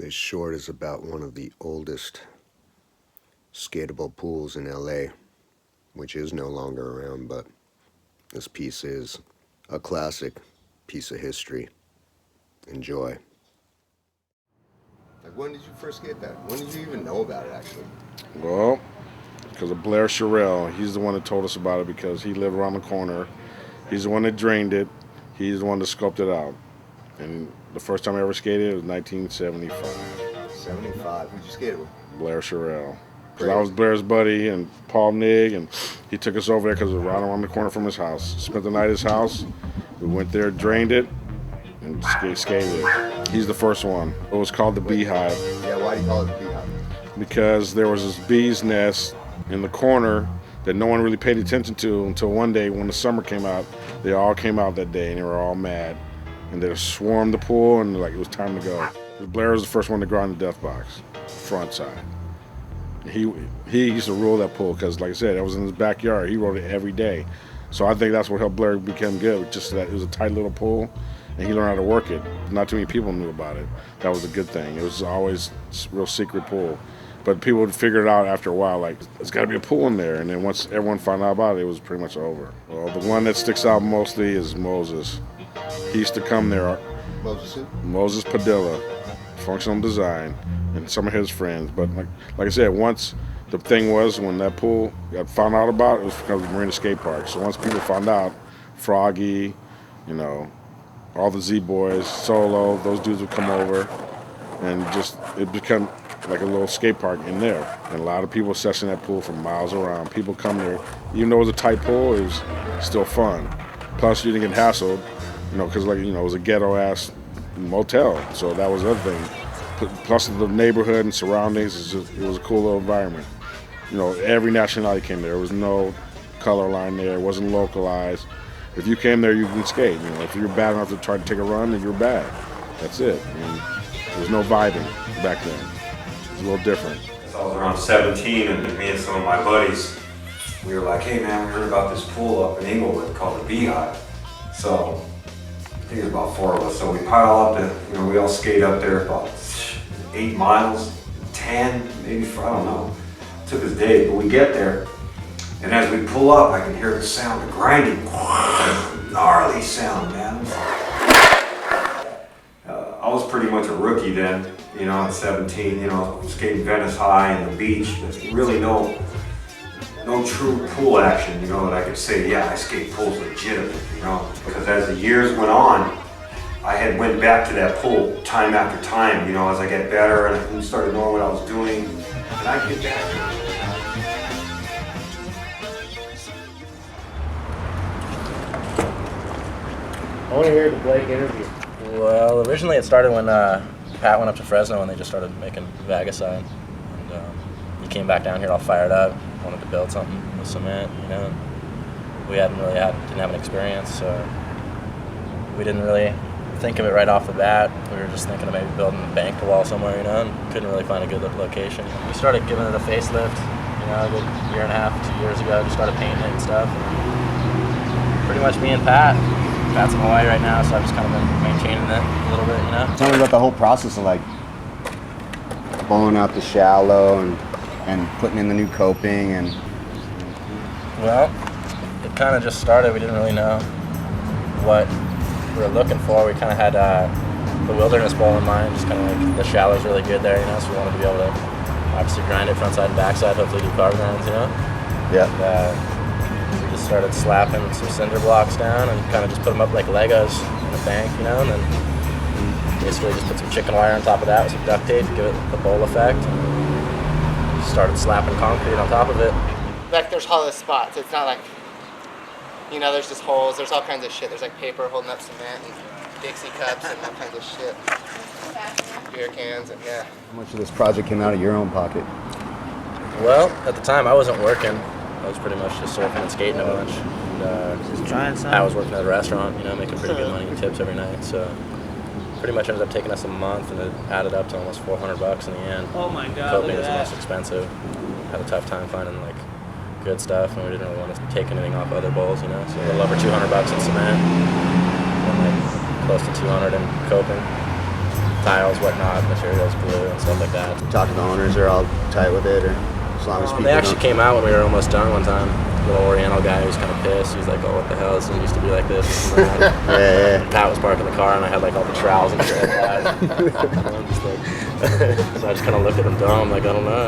This short is about one of the oldest skatable pools in LA, which is no longer around, but this piece is a classic piece of history. Enjoy. Like, when did you first skate that? When did you even know about it, actually? Well, because of Blair Sharell. He's the one that told us about it because he lived around the corner. He's the one that drained it. He's the one that scoped it out. And the first time I ever skated, it was 1975. 75. Who'd you skate with? Blair Sharell. Because I was Blair's buddy and Paul Nig, and he took us over there because it was right around the corner from his house. Spent the night at his house. We went there, drained it, and skated it. He's the first one. It was called the Beehive. Yeah, why do you call it the Beehive? Because there was this bee's nest in the corner that no one really paid attention to until one day when the summer came out. They all came out that day and they were all mad. And they swarmed the pool and like it was time to go. Blair was the first one to grind the death box, front side. He used to rule that pool because, like I said, it was in his backyard. He rode it every day. So I think that's what helped Blair become good, just that it was a tight little pool and he learned how to work it. Not too many people knew about it. That was a good thing. It was always a real secret pool. But people would figure it out after a while, like, there's got to be a pool in there. And then once everyone found out about it, it was pretty much over. Well, the one that sticks out mostly is Moses. He used to come there. Moses who? Moses Padilla, functional design, and some of his friends. But like I said, once the thing was, when that pool got found out about, it was because of the Marina Skate Park. So once people found out, Froggy, all the Z-Boys, Solo, those dudes would come over, and just, it became like a little skate park in there. And a lot of people session that pool from miles around. People come there, even though it was a tight pool, it was still fun. Plus, you didn't get hassled, because it was a ghetto-ass motel, so that was the other thing. Plus the neighborhood and surroundings, it was a cool little environment. Every nationality came there. There was no color line there. It wasn't localized. If you came there, you can skate. If you were bad enough to try to take a run, then you were bad. That's it. There was no vibing back then. It was a little different. I was around 17, and me and some of my buddies, we were like, hey man, we heard about this pool up in Inglewood called the Beehive. So I think there's about 4 of us. So we pile up and we all skate up there about 8 miles, 10, maybe 4, I don't know. It took us days, but we get there. And as we pull up, I can hear the sound of grinding. Gnarly sound, man. I was pretty much a rookie then, at 17, skating Venice High and the beach. There's really no true pool action, that I could say, yeah, I skate pools legitimate, Because as the years went on, I had went back to that pool time after time, as I get better and I started knowing what I was doing, and I'd get back to it. I want to hear the Blake interview. Well, originally it started when Pat went up to Fresno and they just started making Vagaside. And he came back down here all fired up, wanted to build something with cement, And we didn't have an experience, so we didn't really think of it right off the bat. We were just thinking of maybe building a bank wall somewhere, and couldn't really find a good location. We started giving it a facelift, a good year and a half, 2 years ago. Just started painting it and stuff. And pretty much me and Pat. Pat's in Hawaii right now, so I've just kind of been maintaining it a little bit, Tell me about the whole process of blowing out the shallow and putting in the new coping and. Well, it kind of just started. We didn't really know what we were looking for. We kind of had the Wilderness Bowl in mind, just kind of the shallow's really good there, so we wanted to be able to obviously grind it front side and back side, hopefully do carb grinds, Yeah. And, we just started slapping some cinder blocks down and kind of just put them up like Legos in a bank, and then basically just put some chicken wire on top of that with some duct tape to give it the bowl effect, and started slapping concrete on top of it. There's hollow spots. It's not like, there's just holes. There's all kinds of shit. There's paper holding up cement and Dixie cups and all kinds of shit. Beer cans and yeah. How much of this project came out of your own pocket? Well, at the time I wasn't working. I was pretty much just surfing and skating a bunch. And, just trying something. I was working at a restaurant, making pretty good money in tips every night. So pretty much ended up taking us a month, and it added up to almost $400 in the end. Oh my God! Coping was the most expensive. Had a tough time finding good stuff, and we didn't really want to take anything off other bowls, So a little over $200 in cement, and close to $200 in coping. tiles, whatnot, materials, glue, and stuff like that. Talk to the owners, they're all tight with it, or as long as people They actually don't- came out when we were almost done one time. Little Oriental guy who was kind of pissed. He was like, "Oh, what the hell? This didn't used to be like this." And that. Yeah, Pat was parking the car, and I had like all the trowels and shit. I'm just like, so I just kind of looked at him dumb, like, I don't know.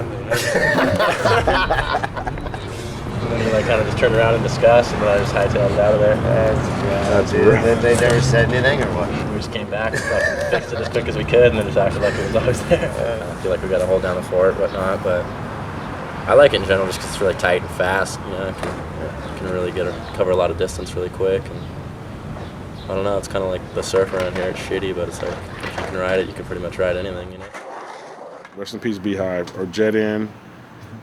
And then he like kind of just turned around in disgust, and then I just hightailed it out of there. That's they never said anything, or what? We just came back and fucking fixed it as quick as we could, and then just acted like it was always there. I feel like we got to hold down the fort, whatnot, but I like it in general just because it's really tight and fast. You know, can really cover a lot of distance really quick. And I don't know, it's kind of like the surf around here. It's shitty, but it's like if you can ride it, you can pretty much ride anything. You know. Rest in peace, Beehive, or Jet Inn,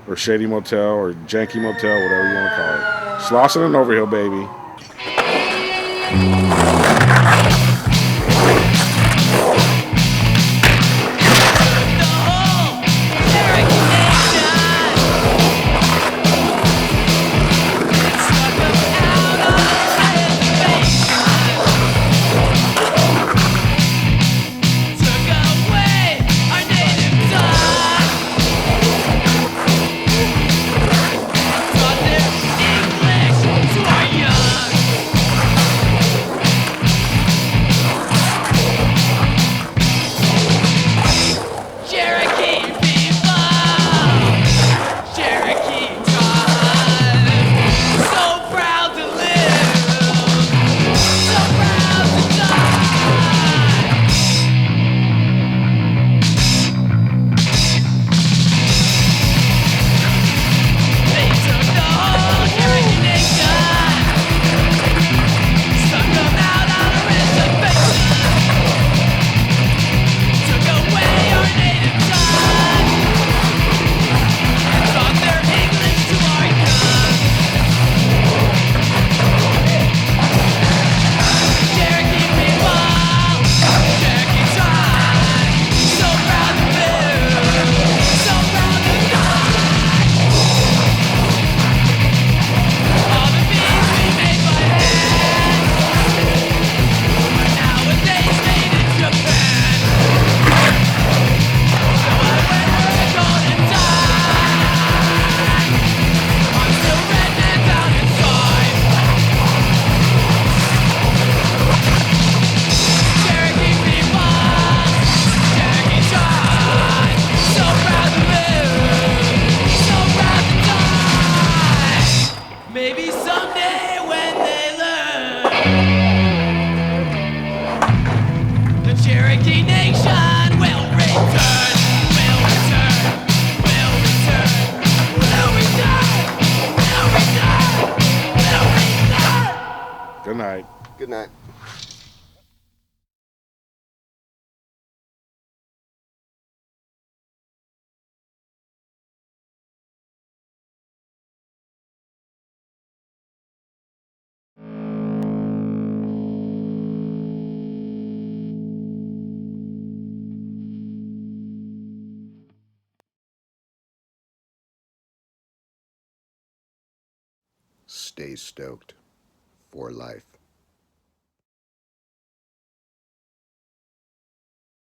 or Shady Motel, or Janky Motel, whatever you want to call it. Slauson and Overhill, baby. Good night. Good night. Stay stoked for life.